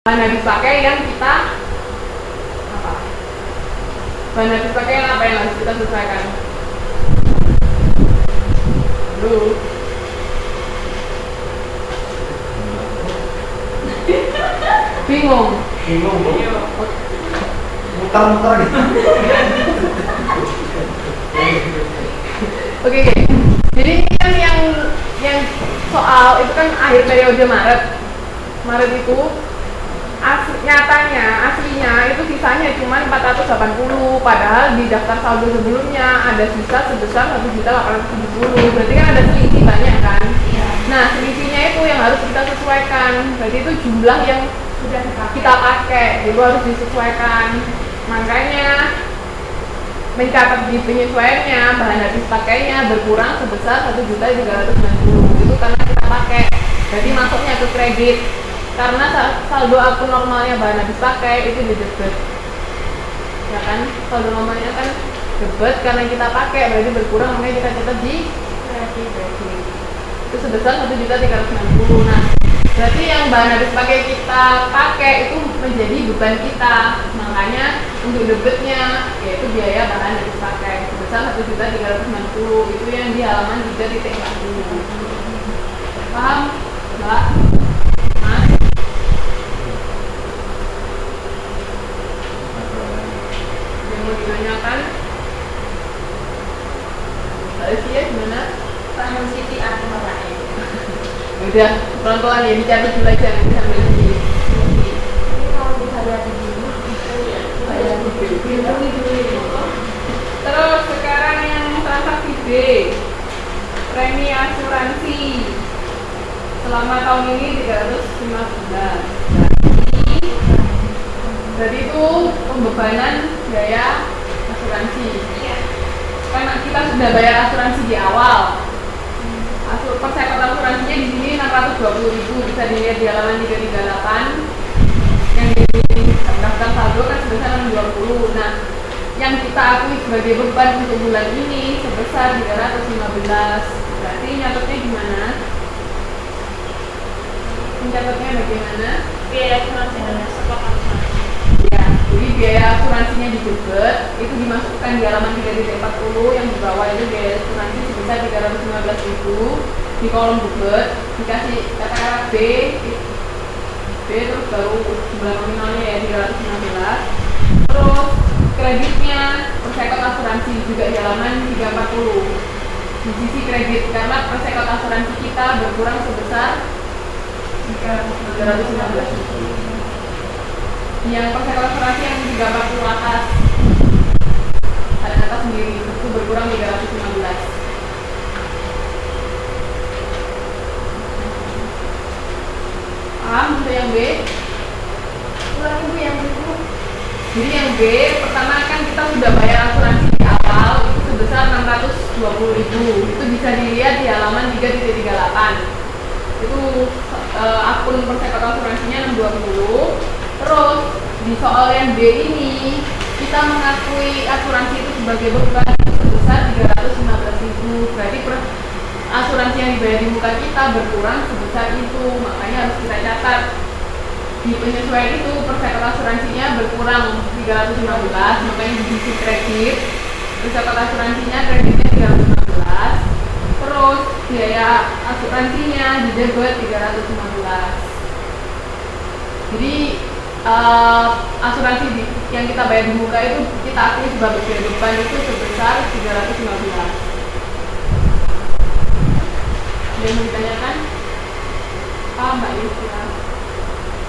bahan habis pakai yang kita apa? Bahan habis pakai yang apa yang harus kita sesuaikan? Dulu. Bingung. Muter-muter gitu. Oke. Jadi ini kan yang soal itu kan akhir periode Maret itu aslinya itu sisanya cuma 480, padahal di daftar saldo sebelumnya ada sisa sebesar 1.870. Berarti kan ada selisih banyak kan? Nah, selisihnya itu yang harus kita sesuaikan. Berarti itu jumlah yang sudah kita pakai, itu harus disesuaikan. Makanya mencatat di penyesuaiannya bahan habis pakainya berkurang sebesar 1.390. Itu karena kita pakai. Berarti masuknya ke kredit. Karena saldo akun normalnya bahan habis pakai itu di debit, ya kan? Saldo normalnya kan debit karena kita pakai, berarti berkurang, makanya kita catat di kredit. Itu sebesar 1.390. Nah, berarti yang bahan habis pakai kita pakai itu menjadi beban kita, makanya untuk debitnya yaitu biaya bahan habis pakai sebesar 1.390. Itu yang di halaman 3.1. Paham, Mbak? Mas? Yang mau ditanyakan? Mbak Asia gimana? Pak Siti aku meraih. Udah, pelan-pelan ya, dicatat dulu aja nanti sambil di Ini kalau bisa lihat di sini, Terus sekarang yang transaksi B, premi asuransi selama tahun ini 315. Jadi itu pembebanan biaya asuransi. Karena kita sudah bayar asuransi di awal. Persyaratan asuransinya di sini 620.000, bisa dilihat di halaman 338. Yang di daftar saldo kan sebesar 620. Nah, yang kita akui sebagai beban untuk bulan ini sebesar 315. Berarti nyatetnya gimana? Mencatatnya bagaimana? biaya asuransi dan stok asuransi. Ya, jadi biaya asuransinya di debit itu dimasukkan di halaman 340, yang di bawah itu biaya asuransi sebesar 315.000 di kolom debit, dikasih kata-kata B terus baru jumlah nominalnya ya 315. Terus kreditnya persekot asuransi juga di halaman 340 di sisi kredit, karena persekot asuransi kita berkurang sebesar 315.000. Yang persekot asuransi yang 340 atas sendiri itu berkurang 315. Paham untuk yang B? Ulang ibu yang berikut. Jadi yang B, pertama kan kita sudah bayar asuransi di awal itu sebesar 620.000. Itu bisa dilihat di halaman 3.38. Itu akun persekot asuransinya 620. Terus di soal yang B ini kita mengakui asuransi itu sebagai beban sebesar 315.000. Berarti asuransi yang dibayar di muka kita berkurang sebesar itu, makanya harus kita catat di penyesuaian itu persekot asuransinya berkurang 315, makanya di sisi kredit persekot asuransinya kreditnya 315, terus biaya asuransinya di debit 315. Jadi asuransi yang kita bayar di muka itu kita akui sebagai beban itu sebesar 315. Yang mau ditanyakan? Paham Mbak Yusra?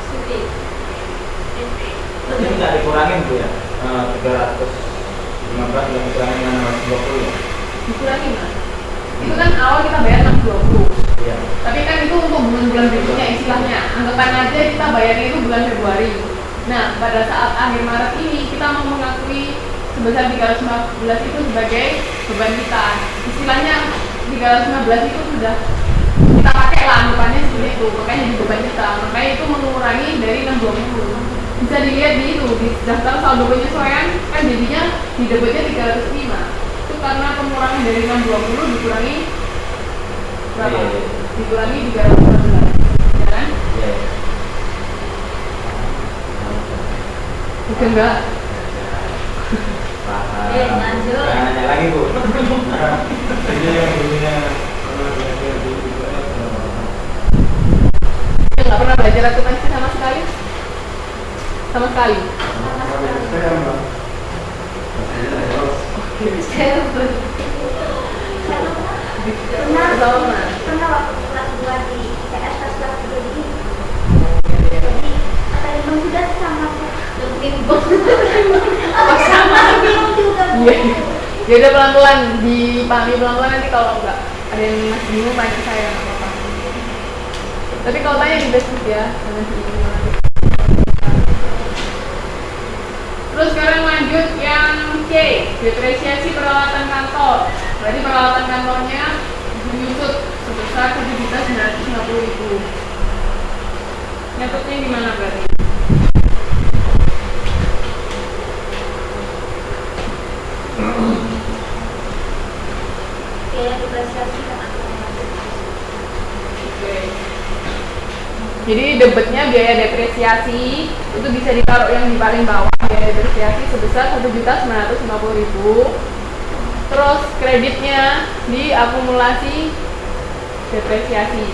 Siti. Jadi nggak dikurangin Bu ya? 315 yang dikurangin dengan 620 ya? Dikurangi Mas. Itu kan awal kita bayar 620. Iya. Tapi kan itu untuk bulan-bulan berikutnya istilahnya. Anggapan aja kita bayarnya itu bulan Februari. Nah, pada saat akhir Maret ini kita mau mengakui sebesar 315 itu sebagai beban kita. Istilahnya 315 itu sudah kita pakai lah, anggapannya seperti itu, makanya jadi beban kita. Makanya itu mengurangi dari 620. Bisa dilihat di itu, di daftar saldo penyesuaian kan jadinya di debitnya 305. Itu karena pengurangan dari 620 dikurangi berapa? Dikurangi 315, ya kan? Iya. Juga enggak. Lanjut. Jangan nanya lagi bu. Ini yang dulunya pernah belajar di IPS. Nggak pernah belajar akuntansi sama sekali? Sama sekali? Saya mbak. Sama. Pernah waktu kelas 2 di IPS kelas 2 di jadi kata Imam sudah sama bimbang sama bimbang juga Iya. Ya udah pelan-pelan dipahami pelan-pelan, nanti kalau nggak ada yang masih bingung tanya saya nggak apa-apa. Tapi kalau tanya di Facebook ya, jangan bingung nanti. Terus sekarang lanjut yang C, depresiasi peralatan kantor. Berarti peralatan kantornya menyusut sebesar 1.950.000. Nyatutnya gimana berarti? biaya depresiasi dan akumulasi. Oke. Jadi debetnya biaya depresiasi itu bisa ditaruh yang di paling bawah, biaya depresiasi sebesar 1.950.000. Terus kreditnya di akumulasi depresiasi.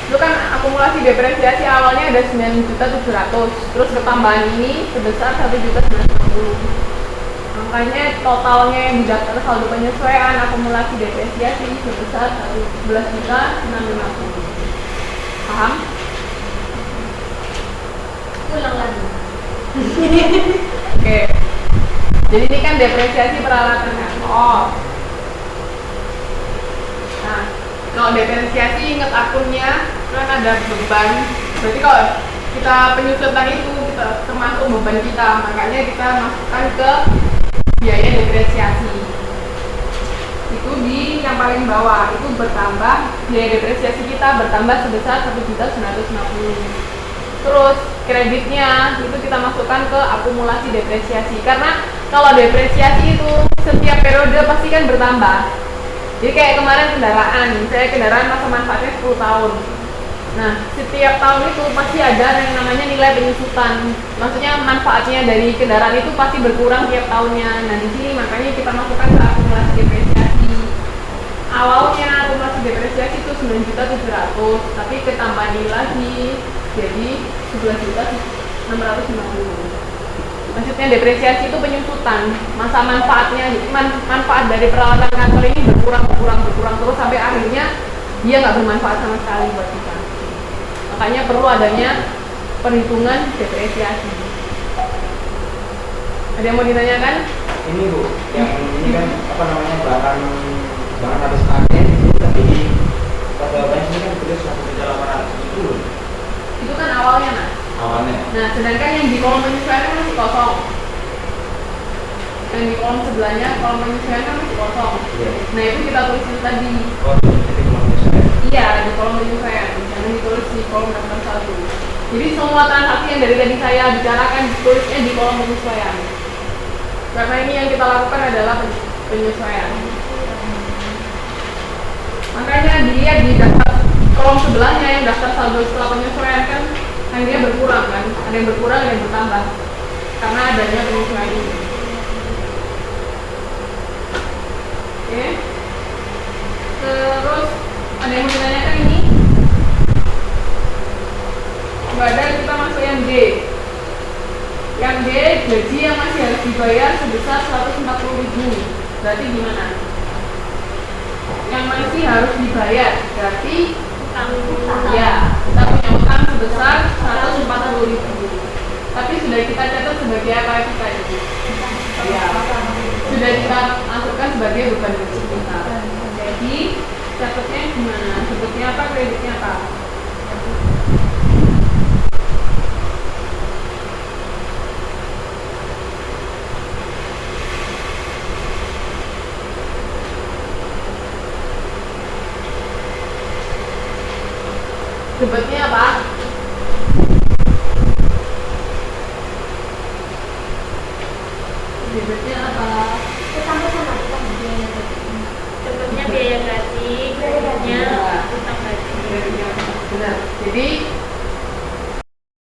Itu kan akumulasi depresiasi awalnya ada 9.700.000, terus ketambahan ini sebesar 1.950.000. Makanya totalnya yang di daftar saldo penyesuaian akumulasi depresiasi sebesar 11.650.000. Paham? Ulang lagi. Oke. Jadi ini kan depresiasi peralatan kantor. Nah, kalau depresiasi ingat akunnya kan ada beban. Berarti kalau kita penyusutan itu kita termasuk beban kita, makanya kita masukkan ke biaya depresiasi. Itu di yang paling bawah itu bertambah, biaya depresiasi kita bertambah sebesar 1.950.000. Terus kreditnya itu kita masukkan ke akumulasi depresiasi, karena kalau depresiasi itu setiap periode pasti kan bertambah. Jadi kayak kemarin kendaraan, saya kendaraan masa manfaatnya 10 tahun. Nah, setiap tahun itu pasti ada yang namanya nilai penyusutan. Maksudnya manfaatnya dari kendaraan itu pasti berkurang tiap tahunnya. Nah, di sini makanya kita masukkan ke akumulasi depresiasi. Awalnya akumulasi depresiasi itu 9.700.000, tapi ketambahan ini lagi jadi 11.650.000. Maksudnya depresiasi itu penyusutan, masa manfaatnya, manfaat dari peralatan kantor ini berkurang terus sampai akhirnya dia nggak bermanfaat sama sekali buat kita. Makanya perlu adanya perhitungan depresiasi. Ada yang mau ditanyakan? Ini bu, yang ini kan apa namanya bahan habis pakai itu, tapi pada banyak ini kan tulis 1.800 itu loh. Itu kan awalnya, Mas. Awalnya. Nah, sedangkan yang di kolom penyesuaian masih kosong. Yang di kolom sebelahnya, kolom penyesuaian masih kosong. Iya. Nah, itu kita tulisin tadi. Oh, jadi belum saya. Iya, di kolom penyesuaian. Jangan ditulis di kolom daftar saldo. Jadi semua transaksi yang dari tadi saya bicarakan ditulisnya di kolom penyesuaian. Karena ini yang kita lakukan adalah penyesuaian. Makanya dilihat di daftar kolom sebelahnya yang daftar saldo setelah penyesuaian kan akhirnya berkurang kan, ada yang berkurang, ada yang bertambah karena adanya penyesuaian ini. Oke. Terus ada yang mau ditanyakan ini? Nggak ada, kita masuk yang D. Yang D, gaji yang masih harus dibayar sebesar 140.000. Berarti gimana? Yang masih harus dibayar berarti ya, kita punya utang sebesar 140.000. Tapi sudah kita catat sebagai apa kita itu? Ya, sudah kita masukkan sebagai beban gaji kita. Jadi catatnya gimana? Sebutnya apa? Kreditnya apa? Debetnya apa? Debetnya apa? Ketambah sama utang biaya gaji. Sebetulnya biaya gaji, kreditnya utang gaji. Benar. Jadi